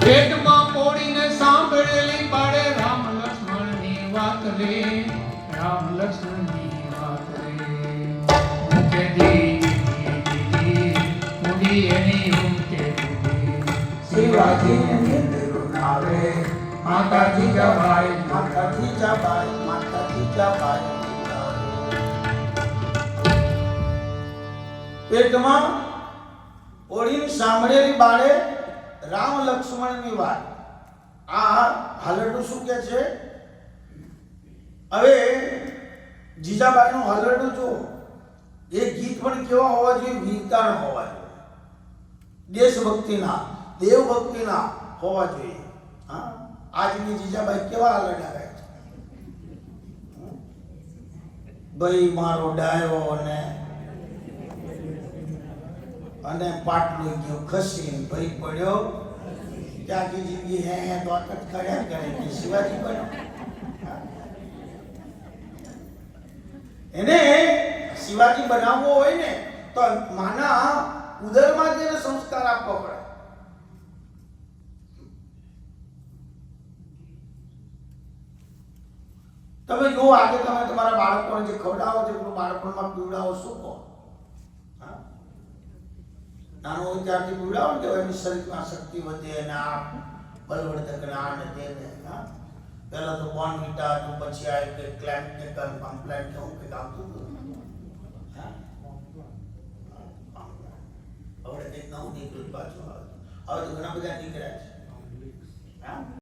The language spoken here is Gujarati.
પેટમાં પોડીને સાંભળેલી બાળે રામ લક્ષ્મણની વાત રે, રામ લક્ષ્મણની વાત રે. મુખેથી મૂડી એની ઉમકે મૂડી. શિવાજીને નિંદરું નાવે, માતા જીજાબાઈ, માતા જીજાબાઈ, માતા જીજાબાઈ. પેટમાં ઓળીને સાંભળેલી બાળે રામ લક્ષ્મણની વાત. આ હાલરડું શું કે છે? હવે જીજાબાઈનું હાલરડું જો એ ગીત પણ કેવા હોવા જોઈએ? વીરતાના હોવા જોઈએ, દેશભક્તિના, દેવભક્તિના હોવા જોઈએ. હા, આજની જીજાબાઈ કેવા હાલરડા ગાય છે? ભાઈ મારો ડાયો અને પાટલું ગયો ખસીને ભાઈ પડ્યો, ત્યાંથી જિંદગી હે તો આકત કર્યા કરે કે શિવાજી બન્યો. એને શિવાજી બનાવવો હોય ને તો માના ઉદરમાં જ એને સંસ્કાર આપવો પડે. તમે જો આજે તમે તમારા બાળકોને જે ખવડાવો છો પેલું બાળપણમાં પીવડાવો શું કહો? નાનો હોય ત્યારથી પીવડાવો ને તો એની શરીરમાં શક્તિ વધે અને આ બલવર્ધક ને આ ને તે ને. પહેલા તો બોર્નવિટા હતું, પછી આ કે ક્લેમ્પ કે કમ્પ્લેન્ટ કે હું કંઈક આવતું હતું. હવે કંઈક નવું નીકળ્યું પાછું. હવે તો ઘણા બધા નીકળ્યા છે.